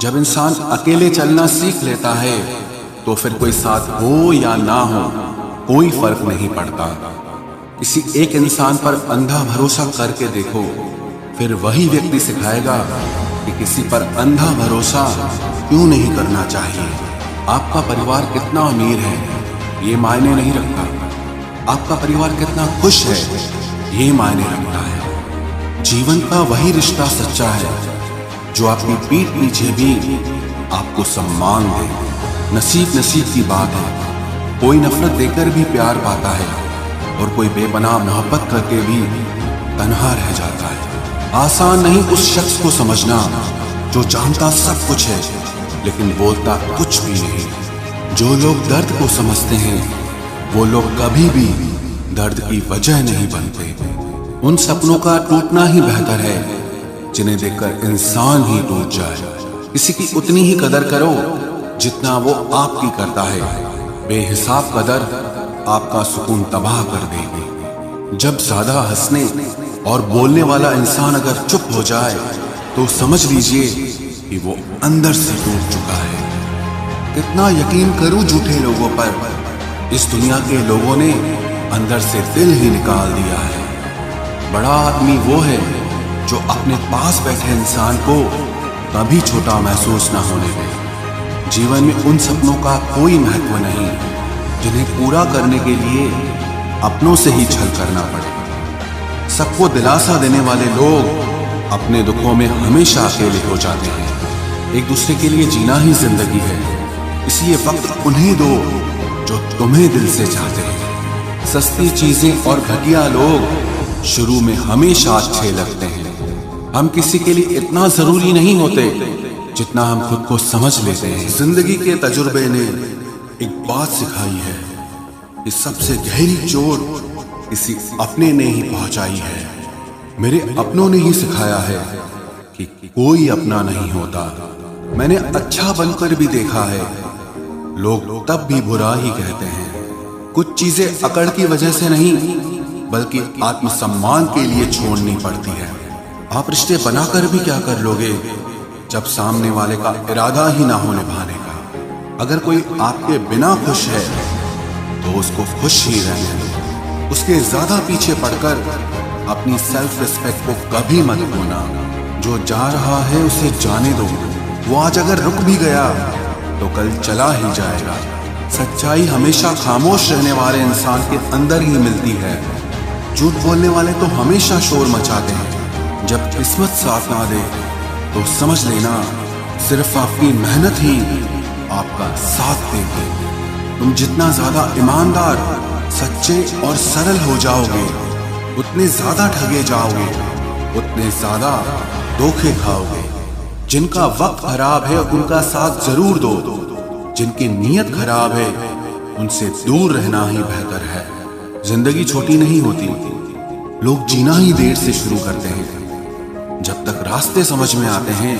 जब इंसान अकेले चलना सीख लेता है तो फिर कोई साथ हो या ना हो कोई फर्क नहीं पड़ता। किसी एक इंसान पर अंधा भरोसा करके देखो, फिर वही व्यक्ति सिखाएगा कि किसी पर अंधा भरोसा क्यों नहीं करना चाहिए। आपका परिवार कितना अमीर है ये मायने नहीं रखता, आपका परिवार कितना खुश है ये मायने रखता है। जीवन का वही रिश्ता सच्चा है जो आपकी पीठ पीछे भी आपको सम्मान दे। नसीब की बात है, कोई नफरत देकर भी प्यार पाता है और कोई बेपनाह मोहब्बत करके भी तन्हा रह जाता है। आसान नहीं उस शख्स को समझना जो जानता सब कुछ है लेकिन बोलता कुछ भी नहीं। जो लोग दर्द को समझते हैं वो लोग कभी भी दर्द की वजह नहीं बनते। उन सपनों का टूटना ही बेहतर है जिन्हें देखकर इंसान ही टूट जाए। किसी की उतनी ही कदर करो जितना वो आपकी करता है। बेहिसाब कदर आपका सुकून तबाह कर देगी। जब ज्यादा हंसने और बोलने वाला इंसान अगर चुप हो जाए तो समझ लीजिए कि वो अंदर से टूट चुका है। कितना यकीन करूं झूठे लोगों पर, इस दुनिया के लोगों ने अंदर से दिल ही निकाल दिया है। बड़ा आदमी वो है जो अपने पास बैठे इंसान को कभी छोटा महसूस ना होने दे। जीवन में उन सपनों का कोई महत्व नहीं जिन्हें पूरा करने के लिए अपनों से ही छल करना पड़े। सबको दिलासा देने वाले लोग अपने दुखों में हमेशा अकेले हो जाते हैं। एक दूसरे के लिए जीना ही जिंदगी है, इसलिए वक्त उन्हें दो जो तुम्हें दिल से चाहते हैं। सस्ती चीजें और घटिया लोग शुरू में हमेशा अच्छे लगते हैं। हम किसी के लिए इतना जरूरी नहीं होते जितना हम खुद को समझ लेते हैं। जिंदगी के तजुर्बे ने एक बात सिखाई है कि सबसे गहरी चोट किसी अपने ने ही पहुंचाई है। मेरे अपनों ने ही सिखाया है कि कोई अपना नहीं होता। मैंने अच्छा बनकर भी देखा है लोग तब भी बुरा ही कहते हैं। कुछ चीजें अकड़ की वजह से नहीं बल्कि आत्मसम्मान के लिए छोड़नी पड़ती है। आप रिश्ते बनाकर भी क्या कर लोगे जब सामने वाले का इरादा ही ना हो निभाने का। अगर कोई आपके बिना खुश है तो उसको खुश ही रहने दो। उसके ज्यादा पीछे पड़कर अपनी सेल्फ रिस्पेक्ट को कभी मत खोना। जो जा रहा है उसे जाने दो। वो आज अगर रुक भी गया तो कल चला ही जाएगा। सच्चाई हमेशा खामोश रहने वाले इंसान के अंदर ही मिलती है। झूठ बोलने वाले तो हमेशा शोर मचाते हैं। जब किस्मत साथ ना दे तो समझ लेना सिर्फ आपकी मेहनत ही आपका साथ देगी। तुम जितना ज्यादा ईमानदार, सच्चे और सरल हो जाओगे उतने ज्यादा ठगे जाओगे, उतने ज्यादा धोखे खाओगे। जिनका वक्त खराब है उनका साथ जरूर दो, जिनकी नीयत खराब है उनसे दूर रहना ही बेहतर है। जिंदगी छोटी नहीं होती, लोग जीना ही देर से शुरू करते हैं। जब तक रास्ते समझ में आते हैं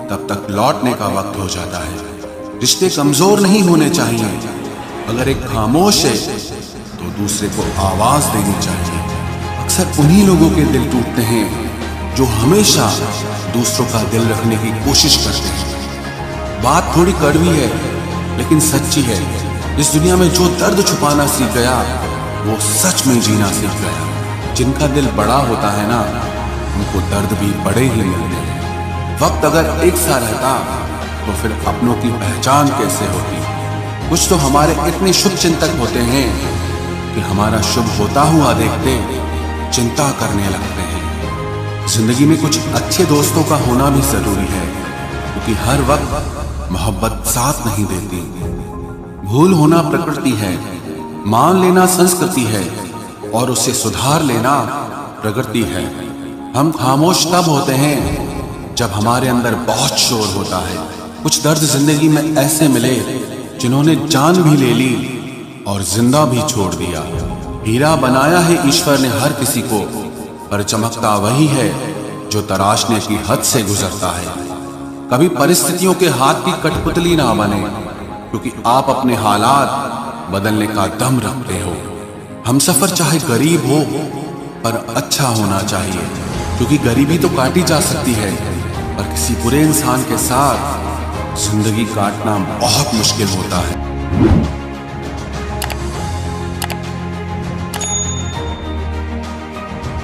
तब तक लौटने का वक्त हो जाता है। रिश्ते कमजोर नहीं होने चाहिए। अगर एक खामोश है तो दूसरे को आवाज देनी चाहिए। अक्सर उन्हीं लोगों के दिल टूटते हैं जो हमेशा दूसरों का दिल रखने की कोशिश करते हैं। बात थोड़ी कड़वी है लेकिन सच्ची है। इस दुनिया में जो दर्द छुपाना सीख गया वो सच में जीना सीख गया। जिनका दिल बड़ा होता है ना उनको दर्द भी बड़े ही मिलते हैं। वक्त अगर एक सा रहता तो फिर अपनों की पहचान कैसे होती। कुछ तो हमारे इतने शुभ चिंतक होते हैं कि हमारा शुभ होता हुआ देखते चिंता करने लगते हैं। जिंदगी में कुछ अच्छे दोस्तों का होना भी जरूरी है क्योंकि हर वक्त मोहब्बत साथ नहीं देती। भूल होना प्रकृति है, मान लेना संस्कृति है और उसे सुधार लेना प्रगति है। हम खामोश तब होते हैं जब हमारे अंदर बहुत शोर होता है। कुछ दर्द जिंदगी में ऐसे मिले जिन्होंने जान भी ले ली और जिंदा भी छोड़ दिया। हीरा बनाया है ईश्वर ने हर किसी को, पर चमकता वही है जो तराशने की हद से गुजरता है। कभी परिस्थितियों के हाथ की कठपुतली ना बने क्योंकि आप अपने हालात बदलने का दम रखते हो। हम सफर चाहे गरीब हो पर अच्छा होना चाहिए क्योंकि गरीबी तो काटी जा सकती है पर किसी बुरे इंसान के साथ जिंदगी काटना बहुत मुश्किल होता है।